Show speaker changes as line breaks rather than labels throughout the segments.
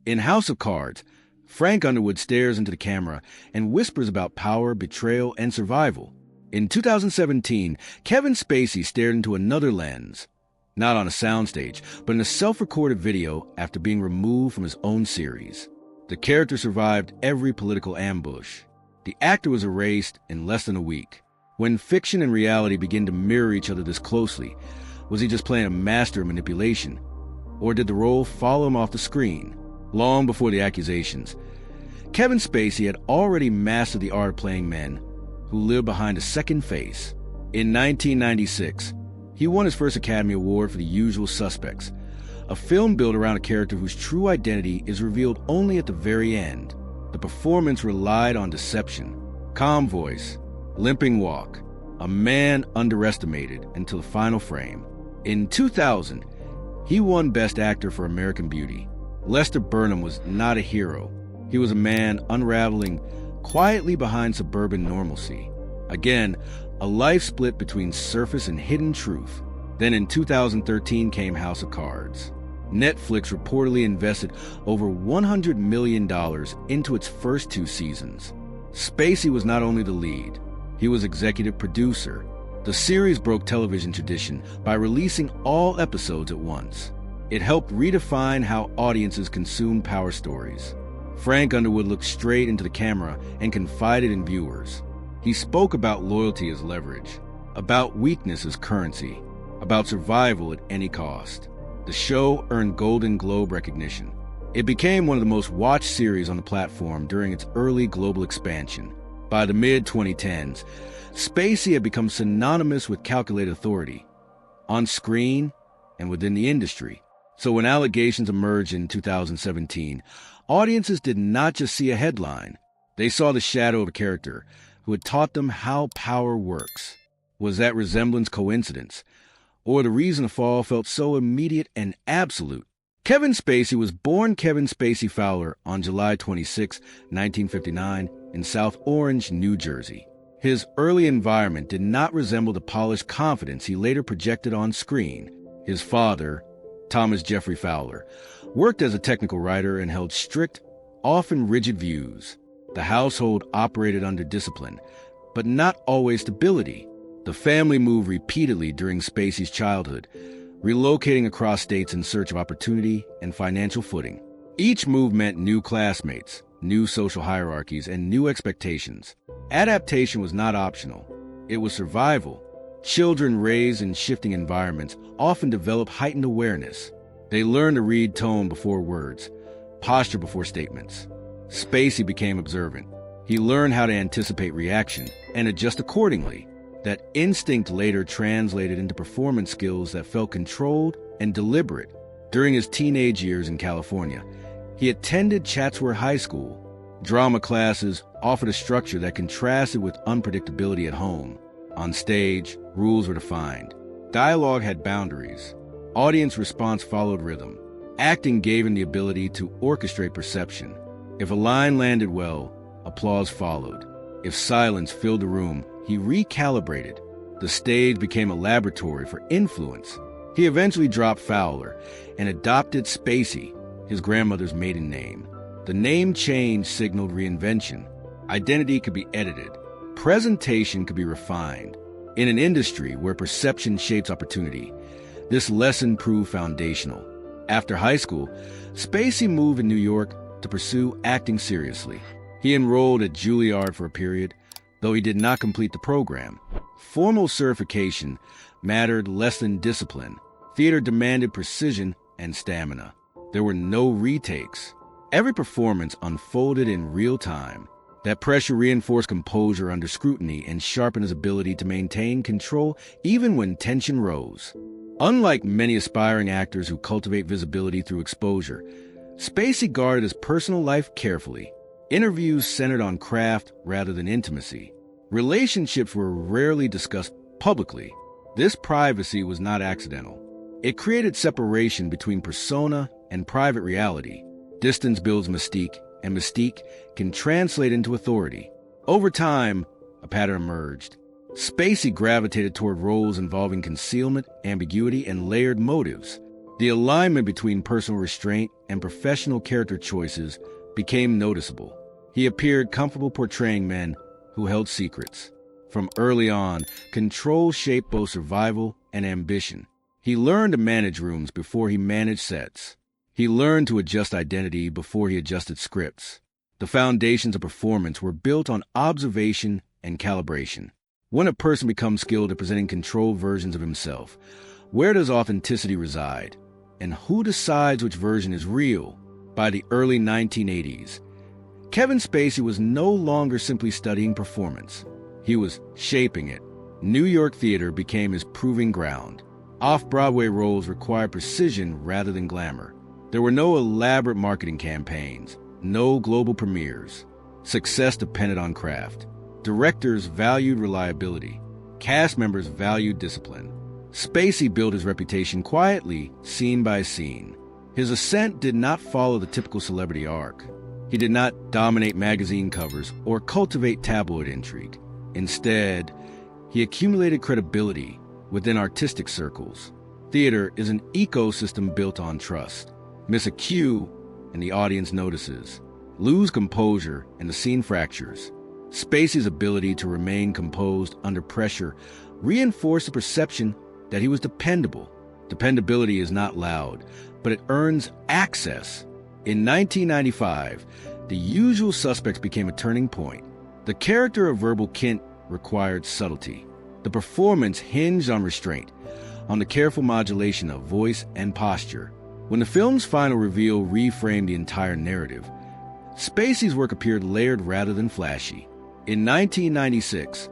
In House of Cards, Frank Underwood stares into the camera and whispers about power, betrayal, and survival. In 2017, Kevin Spacey stared into another lens, not on a soundstage, but in a self-recorded video after being removed from his own series. The character survived every political ambush. The actor was erased in less than a week. When fiction and reality begin to mirror each other this closely, was he just playing a master of manipulation? Or did the role follow him off the screen? Long before the accusations, Kevin Spacey had already mastered the art of playing men who lived behind a second face. In 1996, he won his first Academy Award for The Usual Suspects, a film built around a character whose true identity is revealed only at the very end. The performance relied on deception, calm voice, limping walk, a man underestimated until the final frame. In 2000, he won Best Actor for American Beauty. Lester Burnham was not a hero. He was a man unraveling quietly behind suburban normalcy. Again, a life split between surface and hidden truth. Then in 2013 came House of Cards. Netflix reportedly invested over $100 million into its first 2 seasons. Spacey was not only the lead, he was executive producer. The series broke television tradition by releasing all episodes at once. It helped redefine how audiences consume power stories. Frank Underwood looked straight into the camera and confided in viewers. He spoke about loyalty as leverage, about weakness as currency, about survival at any cost. The show earned Golden Globe recognition. It became one of the most watched series on the platform during its early global expansion. By the mid-2010s, Spacey had become synonymous with calculated authority, on screen and within the industry. So when allegations emerged in 2017, audiences did not just see a headline. They saw the shadow of a character who had taught them how power works. Was that resemblance coincidence, or the reason the fall felt so immediate and absolute? Kevin Spacey was born Kevin Spacey Fowler on July 26, 1959, in South Orange, New Jersey. His early environment did not resemble the polished confidence he later projected on screen. His father, Thomas Jeffrey Fowler, worked as a technical writer and held strict, often rigid views. The household operated under discipline, but not always stability. The family moved repeatedly during Spacey's childhood, relocating across states in search of opportunity and financial footing. Each move meant new classmates, new social hierarchies, and new expectations. Adaptation was not optional. It was survival. Children raised in shifting environments often develop heightened awareness. They learn to read tone before words, posture before statements. Spacey became observant. He learned how to anticipate reaction and adjust accordingly. That instinct later translated into performance skills that felt controlled and deliberate. During his teenage years in California, he attended Chatsworth High School. Drama classes offered a structure that contrasted with unpredictability at home. On stage, rules were defined. Dialogue had boundaries. Audience response followed rhythm. Acting gave him the ability to orchestrate perception. If a line landed well, applause followed. If silence filled the room, he recalibrated. The stage became a laboratory for influence. He eventually dropped Fowler and adopted Spacey, his grandmother's maiden name. The name change signaled reinvention. Identity could be edited. Presentation could be refined. In an industry where perception shapes opportunity, this lesson proved foundational. After high school, Spacey moved to New York to pursue acting seriously. He enrolled at Juilliard for a period, though he did not complete the program. Formal certification mattered less than discipline. Theater demanded precision and stamina. There were no retakes. Every performance unfolded in real time. That pressure reinforced composure under scrutiny and sharpened his ability to maintain control even when tension rose. Unlike many aspiring actors who cultivate visibility through exposure, Spacey guarded his personal life carefully. Interviews centered on craft rather than intimacy. Relationships were rarely discussed publicly. This privacy was not accidental. It created separation between persona and private reality. Distance builds mystique, and mystique can translate into authority. Over time, a pattern emerged. Spacey gravitated toward roles involving concealment, ambiguity, and layered motives. The alignment between personal restraint and professional character choices became noticeable. He appeared comfortable portraying men who held secrets. From early on, control shaped both survival and ambition. He learned to manage rooms before he managed sets. He learned to adjust identity before he adjusted scripts. The foundations of performance were built on observation and calibration. When a person becomes skilled at presenting controlled versions of himself, where does authenticity reside? And who decides which version is real? By the early 1980s, Kevin Spacey was no longer simply studying performance. He was shaping it. New York theater became his proving ground. Off-Broadway roles required precision rather than glamour. There were no elaborate marketing campaigns, no global premieres. Success depended on craft. Directors valued reliability. Cast members valued discipline. Spacey built his reputation quietly, scene by scene. His ascent did not follow the typical celebrity arc. He did not dominate magazine covers or cultivate tabloid intrigue. Instead, he accumulated credibility within artistic circles. Theater is an ecosystem built on trust. Miss a cue, and the audience notices. Lose composure, and the scene fractures. Spacey's ability to remain composed under pressure reinforced the perception that he was dependable. Dependability is not loud, but it earns access. In 1995, The Usual Suspects became a turning point. The character of Verbal Kint required subtlety. The performance hinged on restraint, on the careful modulation of voice and posture. When the film's final reveal reframed the entire narrative, Spacey's work appeared layered rather than flashy. In 1996,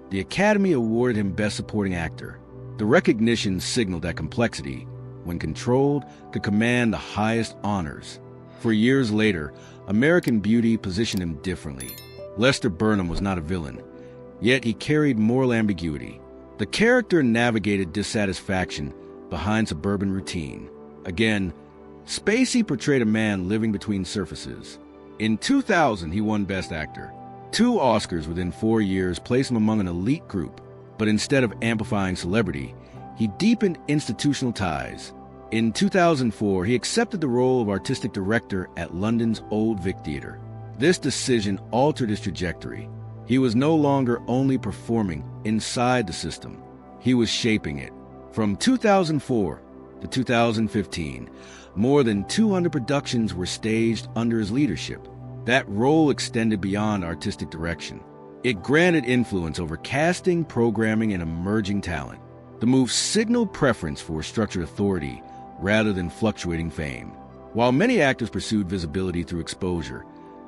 the Academy awarded him Best Supporting Actor. The recognition signaled that complexity, when controlled, could command the highest honors. For years later, American Beauty positioned him differently. Lester Burnham was not a villain, yet he carried moral ambiguity. The character navigated dissatisfaction behind suburban routine. Again, Spacey portrayed a man living between surfaces. In 2000, he won Best Actor. 2 Oscars within 4 years placed him among an elite group, but instead of amplifying celebrity, he deepened institutional ties. In 2004, he accepted the role of artistic director at London's Old Vic Theatre. This decision altered his trajectory. He was no longer only performing inside the system, he was shaping it. From 2004 to 2015, more than 200 productions were staged under his leadership. That role extended beyond artistic direction. It granted influence over casting, programming, and emerging talent. The move signaled preference for structured authority rather than fluctuating fame. While many actors pursued visibility through exposure,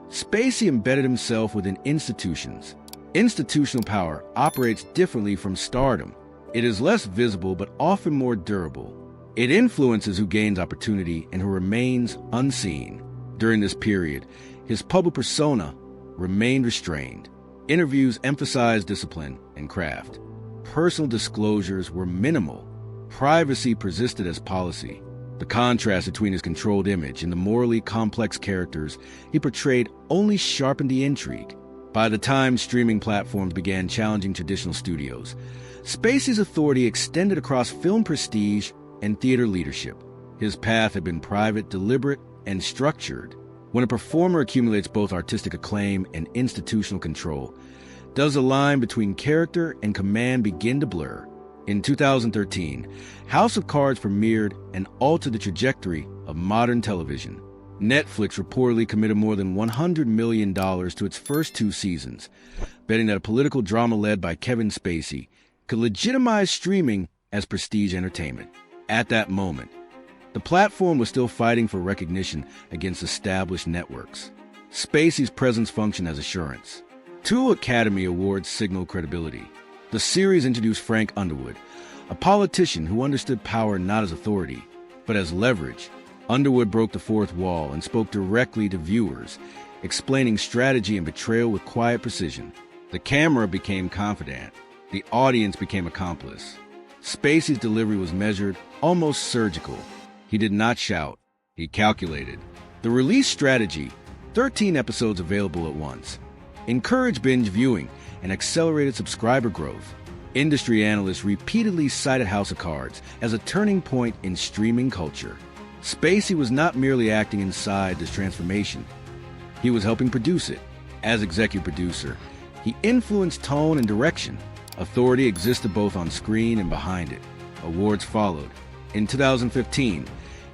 Spacey embedded himself within institutions. Institutional power operates differently from stardom. It is less visible but often more durable. It influences who gains opportunity and who remains unseen. During this period, his public persona remained restrained. Interviews emphasized discipline and craft. Personal disclosures were minimal. Privacy persisted as policy. The contrast between his controlled image and the morally complex characters he portrayed only sharpened the intrigue. By the time streaming platforms began challenging traditional studios, Spacey's authority extended across film prestige and theater leadership. His path had been private, deliberate, and structured. When a performer accumulates both artistic acclaim and institutional control, does the line between character and command begin to blur? In 2013, House of Cards premiered and altered the trajectory of modern television. Netflix reportedly committed more than $100 million to its first 2 seasons, betting that a political drama led by Kevin Spacey could legitimize streaming as prestige entertainment. At that moment, the platform was still fighting for recognition against established networks. Spacey's presence functioned as assurance. 2 Academy Awards signaled credibility. The series introduced Frank Underwood, a politician who understood power not as authority, but as leverage. Underwood broke the fourth wall and spoke directly to viewers, explaining strategy and betrayal with quiet precision. The camera became confidant. The audience became accomplice. Spacey's delivery was measured, almost surgical. He did not shout. He calculated. The release strategy, 13 episodes available at once, encouraged binge viewing and accelerated subscriber growth. Industry analysts repeatedly cited House of Cards as a turning point in streaming culture. Spacey was not merely acting inside this transformation. He was helping produce it. As executive producer, he influenced tone and direction. Authority existed both on screen and behind it. Awards followed. In 2015,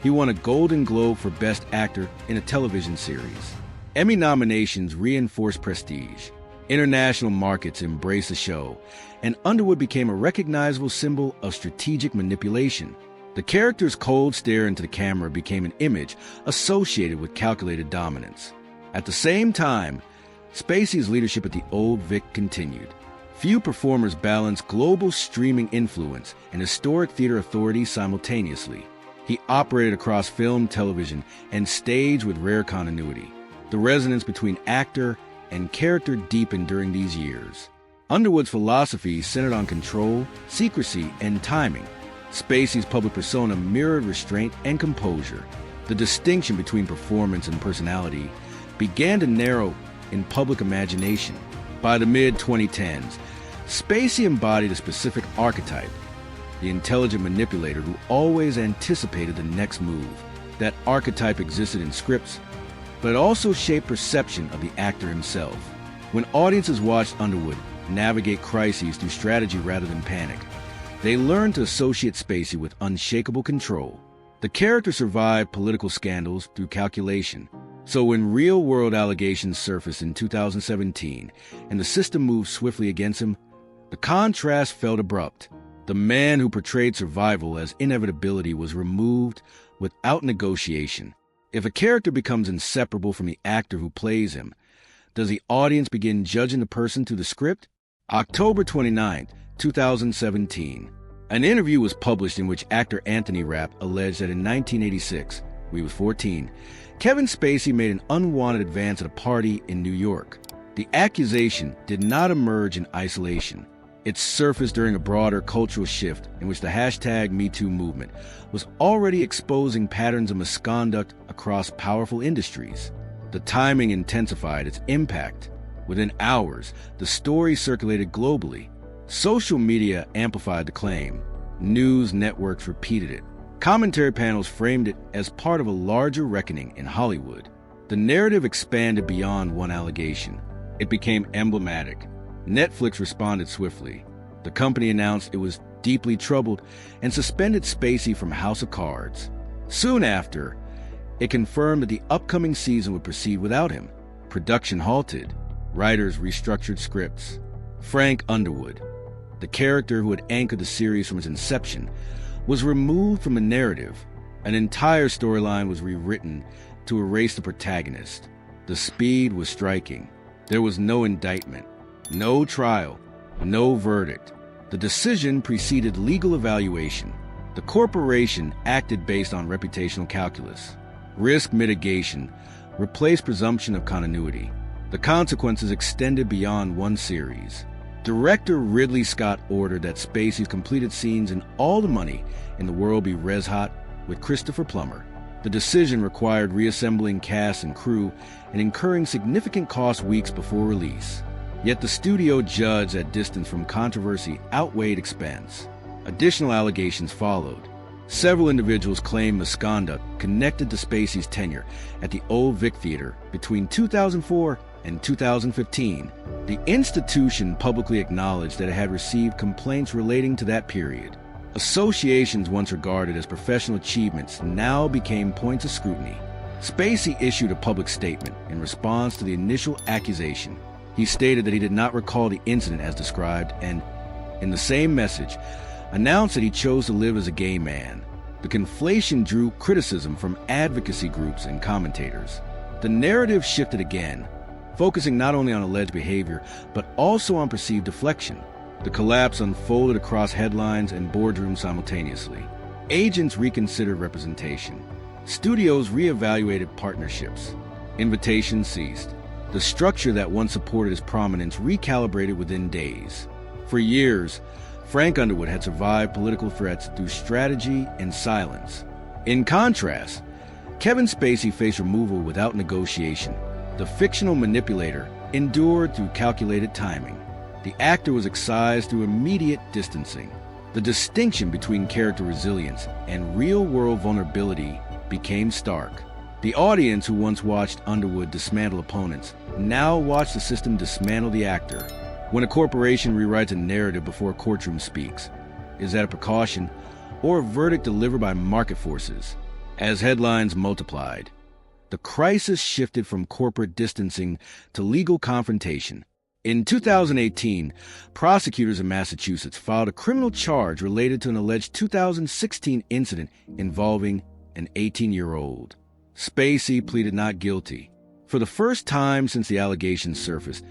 he won a Golden Globe for Best Actor in a television series. Emmy nominations reinforced prestige. International markets embraced the show, and Underwood became a recognizable symbol of strategic manipulation. The character's cold stare into the camera became an image associated with calculated dominance. At the same time, Spacey's leadership at the Old Vic continued. Few performers balanced global streaming influence and historic theater authority simultaneously. He operated across film, television, and stage with rare continuity. The resonance between actor and character deepened during these years. Underwood's philosophy centered on control, secrecy, and timing. Spacey's public persona mirrored restraint and composure. The distinction between performance and personality began to narrow in public imagination. By the mid-2010s, Spacey embodied a specific archetype, the intelligent manipulator who always anticipated the next move. That archetype existed in scripts, but it also shaped perception of the actor himself. When audiences watched Underwood navigate crises through strategy rather than panic, they learned to associate Spacey with unshakable control. The character survived political scandals through calculation. So when real-world allegations surfaced in 2017 and the system moved swiftly against him, the contrast felt abrupt. The man who portrayed survival as inevitability was removed without negotiation. If a character becomes inseparable from the actor who plays him, does the audience begin judging the person through the script? October 29, 2017. An interview was published in which actor Anthony Rapp alleged that in 1986, when he was 14, Kevin Spacey made an unwanted advance at a party in New York. The accusation did not emerge in isolation. It surfaced during a broader cultural shift in which the hashtag #MeToo movement was already exposing patterns of misconduct across powerful industries. The timing intensified its impact. Within hours, the story circulated globally. Social media amplified the claim. News networks repeated it. Commentary panels framed it as part of a larger reckoning in Hollywood. The narrative expanded beyond one allegation. It became emblematic. Netflix responded swiftly. The company announced it was deeply troubled and suspended Spacey from House of Cards. Soon after, it confirmed that the upcoming season would proceed without him. Production halted. Writers restructured scripts. Frank Underwood, the character who had anchored the series from its inception, was removed from the narrative. An entire storyline was rewritten to erase the protagonist. The speed was striking. There was no indictment, no trial, no verdict. The decision preceded legal evaluation. The corporation acted based on reputational calculus. Risk mitigation replaced presumption of continuity. The consequences extended beyond one series. Director Ridley Scott ordered that Spacey's completed scenes and all the money in the world be res-hot with Christopher Plummer. The decision required reassembling cast and crew and incurring significant costs weeks before release. Yet the studio judged that distance from controversy outweighed expense. Additional allegations followed. Several individuals claimed misconduct connected to Spacey's tenure at the Old Vic Theater between 2004 and 2015. The institution publicly acknowledged that it had received complaints relating to that period. Associations once regarded as professional achievements now became points of scrutiny. Spacey issued a public statement in response to the initial accusation. He stated that he did not recall the incident as described and, in the same message, announced that he chose to live as a gay man. The conflation drew criticism from advocacy groups and commentators. The narrative shifted again, focusing not only on alleged behavior, but also on perceived deflection. The collapse unfolded across headlines and boardrooms simultaneously. Agents reconsidered representation. Studios reevaluated partnerships. Invitations ceased. The structure that once supported his prominence recalibrated within days. For years, Frank Underwood had survived political threats through strategy and silence. In contrast, Kevin Spacey faced removal without negotiation. The fictional manipulator endured through calculated timing. The actor was excised through immediate distancing. The distinction between character resilience and real-world vulnerability became stark. The audience who once watched Underwood dismantle opponents now watched the system dismantle the actor. When a corporation rewrites a narrative before a courtroom speaks, is that a precaution or a verdict delivered by market forces? As headlines multiplied, the crisis shifted from corporate distancing to legal confrontation. In 2018, prosecutors in Massachusetts filed a criminal charge related to an alleged 2016 incident involving an 18-year-old. Spacey pleaded not guilty. For the first time since the allegations surfaced,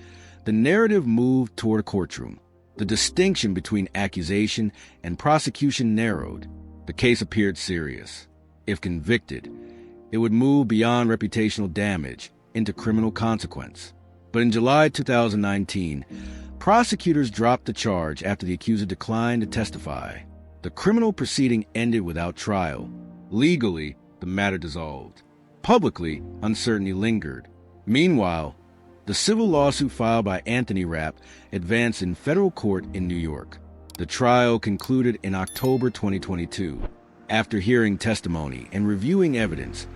the narrative moved toward a courtroom. The distinction between accusation and prosecution narrowed. The case appeared serious. If convicted, it would move beyond reputational damage into criminal consequence. But in July 2019, prosecutors dropped the charge after the accuser declined to testify. The criminal proceeding ended without trial. Legally, the matter dissolved. Publicly, uncertainty lingered. Meanwhile, the civil lawsuit filed by Anthony Rapp advanced in federal court in New York. The trial concluded in October 2022. After hearing testimony and reviewing evidence,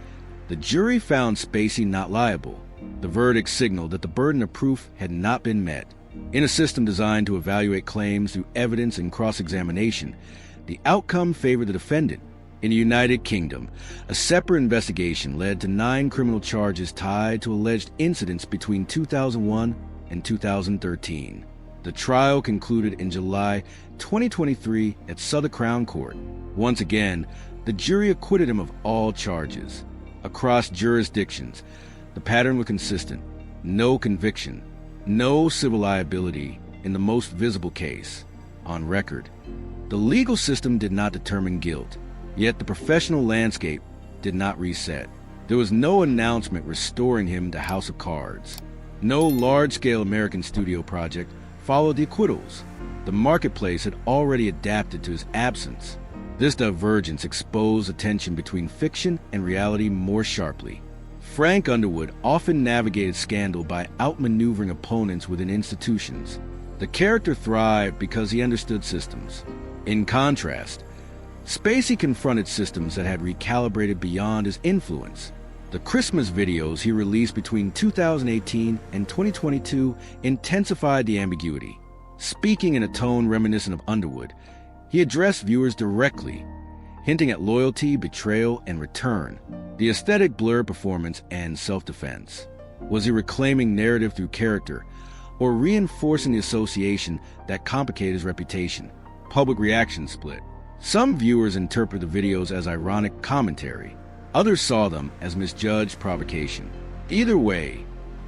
the jury found Spacey not liable. The verdict signaled that the burden of proof had not been met. In a system designed to evaluate claims through evidence and cross-examination, the outcome favored the defendant. In the United Kingdom, a separate investigation led to 9 criminal charges tied to alleged incidents between 2001 and 2013. The trial concluded in July 2023 at Southwark Crown Court. Once again, the jury acquitted him of all charges. Across jurisdictions, the pattern was consistent: no conviction, no civil liability in the most visible case on record. The legal system did not determine guilt, yet the professional landscape did not reset. There was no announcement restoring him to House of Cards. No large-scale American studio project followed the acquittals. The marketplace had already adapted to his absence. This divergence exposed the tension between fiction and reality more sharply. Frank Underwood often navigated scandal by outmaneuvering opponents within institutions. The character thrived because he understood systems. In contrast, Spacey confronted systems that had recalibrated beyond his influence. The Christmas videos he released between 2018 and 2022 intensified the ambiguity. Speaking in a tone reminiscent of Underwood, he addressed viewers directly, hinting at loyalty, betrayal, and return. The aesthetic blurred performance and self-defense. Was he reclaiming narrative through character, or reinforcing the association that complicated his reputation? Public reaction split. Some viewers interpreted the videos as ironic commentary. Others saw them as misjudged provocation. Either way,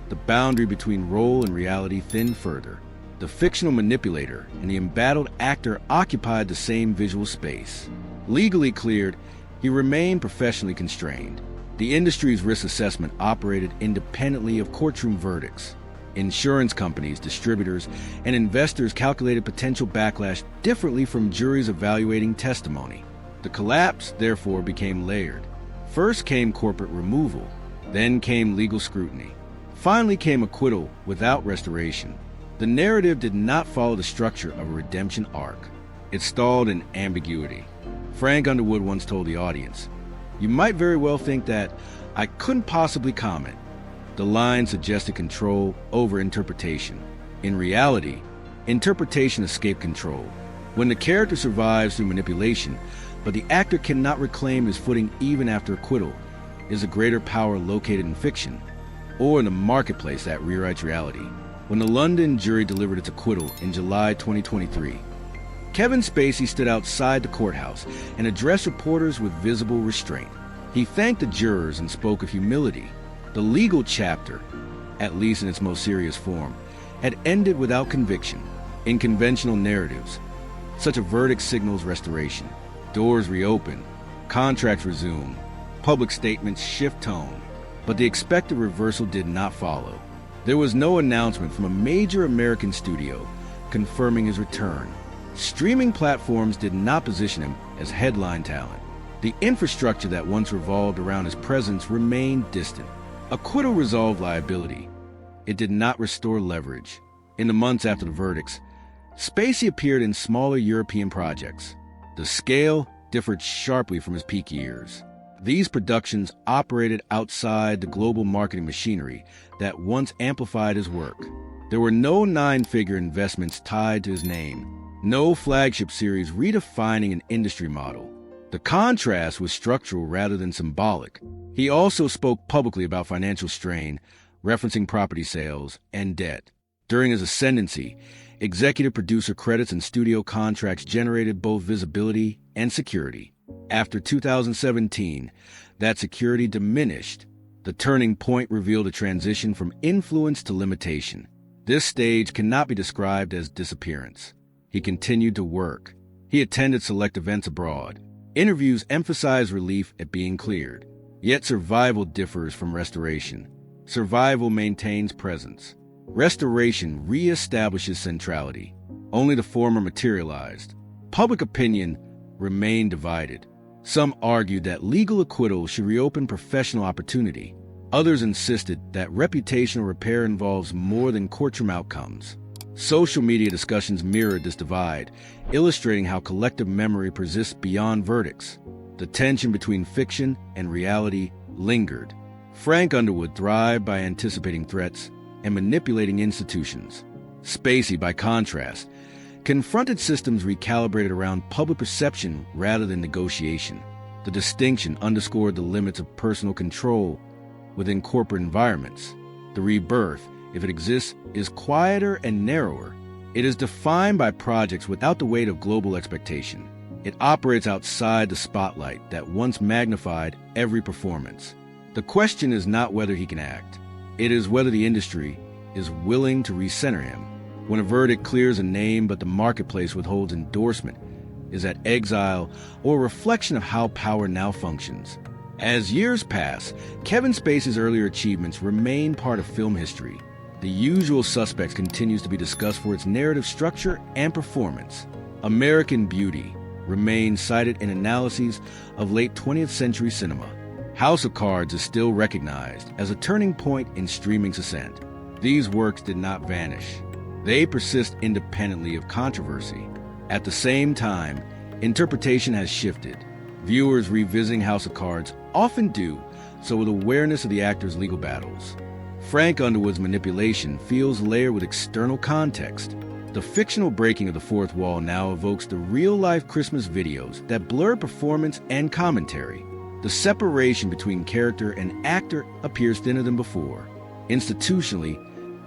the boundary between role and reality thinned further. The fictional manipulator and the embattled actor occupied the same visual space. Legally cleared, he remained professionally constrained. The industry's risk assessment operated independently of courtroom verdicts. Insurance companies, distributors, and investors calculated potential backlash differently from juries evaluating testimony. The collapse, therefore, became layered. First came corporate removal, then came legal scrutiny. Finally came acquittal without restoration. The narrative did not follow the structure of a redemption arc. It stalled in ambiguity. Frank Underwood once told the audience, "You might very well think that I couldn't possibly comment." The line suggested control over interpretation. In reality, interpretation escaped control. When the character survives through manipulation, but the actor cannot reclaim his footing even after acquittal, is a greater power located in fiction or in the marketplace that rewrites reality? When the London jury delivered its acquittal in July 2023, Kevin Spacey stood outside the courthouse and addressed reporters with visible restraint. He thanked the jurors and spoke of humility. The legal chapter, at least in its most serious form, had ended without conviction. In conventional narratives, such a verdict signals restoration. Doors reopen, contracts resume, public statements shift tone. But the expected reversal did not follow. There was no announcement from a major American studio confirming his return. Streaming platforms did not position him as headline talent. The infrastructure that once revolved around his presence remained distant. Acquittal resolved liability. It did not restore leverage. In the months after the verdicts, Spacey appeared in smaller European projects. The scale differed sharply from his peak years. These productions operated outside the global marketing machinery that once amplified his work. There were no nine-figure investments tied to his name, no flagship series redefining an industry model. The contrast was structural rather than symbolic. He also spoke publicly about financial strain, referencing property sales and debt. During his ascendancy, executive producer credits and studio contracts generated both visibility and security. After 2017, that security diminished. The turning point revealed a transition from influence to limitation. This stage cannot be described as disappearance. He continued to work. He attended select events abroad. Interviews emphasized relief at being cleared. Yet survival differs from restoration. Survival maintains presence. Restoration reestablishes centrality. Only the former materialized. Public opinion remained divided. Some argued that legal acquittal should reopen professional opportunity. Others insisted that reputational repair involves more than courtroom outcomes. Social media discussions mirrored this divide, illustrating how collective memory persists beyond verdicts. The tension between fiction and reality lingered. Frank Underwood thrived by anticipating threats and manipulating institutions. Spacey, by contrast, confronted systems recalibrated around public perception rather than negotiation. The distinction underscored the limits of personal control within corporate environments. The rebirth, if it exists, is quieter and narrower. It is defined by projects without the weight of global expectation. It operates outside the spotlight that once magnified every performance. The question is not whether he can act. It is whether the industry is willing to recenter him. When a verdict clears a name but the marketplace withholds endorsement, is that exile or a reflection of how power now functions? As years pass, Kevin Spacey's earlier achievements remain part of film history. The Usual Suspects continues to be discussed for its narrative structure and performance. American Beauty remains cited in analyses of late 20th century cinema. House of Cards is still recognized as a turning point in streaming's ascent. These works did not vanish. They persist independently of controversy. At the same time, interpretation has shifted. Viewers revisiting House of Cards often do so with awareness of the actor's legal battles. Frank Underwood's manipulation feels layered with external context. The fictional breaking of the fourth wall now evokes the real-life Christmas videos that blur performance and commentary. The separation between character and actor appears thinner than before. Institutionally,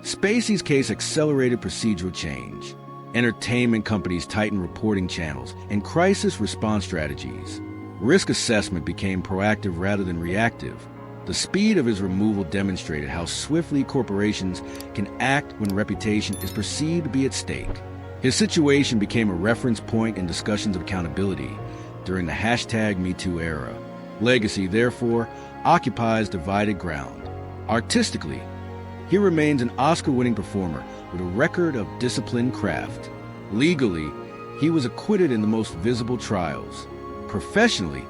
Spacey's case accelerated procedural change. Entertainment companies tightened reporting channels and crisis response strategies. Risk assessment became proactive rather than reactive. The speed of his removal demonstrated how swiftly corporations can act when reputation is perceived to be at stake. His situation became a reference point in discussions of accountability during the #MeToo era. Legacy, therefore, occupies divided ground. Artistically, he remains an Oscar-winning performer with a record of disciplined craft. Legally, he was acquitted in the most visible trials. Professionally,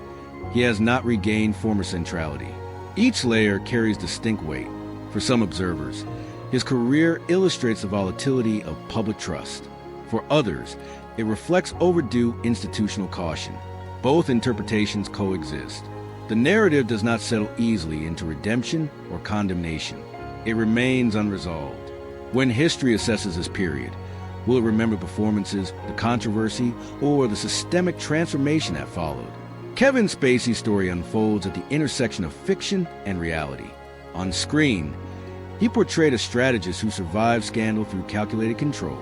he has not regained former centrality. Each layer carries distinct weight. For some observers, his career illustrates the volatility of public trust. For others, it reflects overdue institutional caution. Both interpretations coexist. The narrative does not settle easily into redemption or condemnation. It remains unresolved. When history assesses this period, will it remember performances, the controversy, or the systemic transformation that followed? Kevin Spacey's story unfolds at the intersection of fiction and reality. On screen, he portrayed a strategist who survived scandal through calculated control.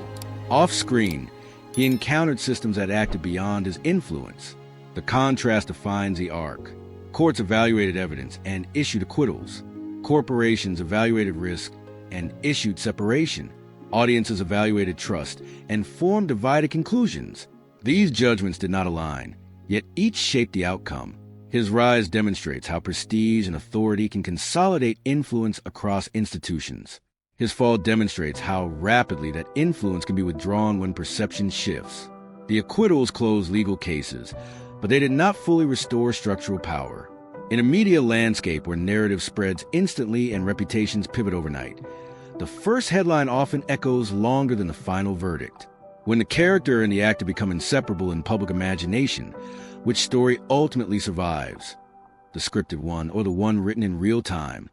Off-screen, he encountered systems that acted beyond his influence. The contrast defines the arc. Courts evaluated evidence and issued acquittals. Corporations evaluated risk and issued separation. Audiences evaluated trust and formed divided conclusions. These judgments did not align, yet each shaped the outcome. His rise demonstrates how prestige and authority can consolidate influence across institutions. His fall demonstrates how rapidly that influence can be withdrawn when perception shifts. The acquittals closed legal cases, but they did not fully restore structural power. In a media landscape where narrative spreads instantly and reputations pivot overnight, the first headline often echoes longer than the final verdict. When the character and the actor become inseparable in public imagination, which story ultimately survives? The scripted one or the one written in real time?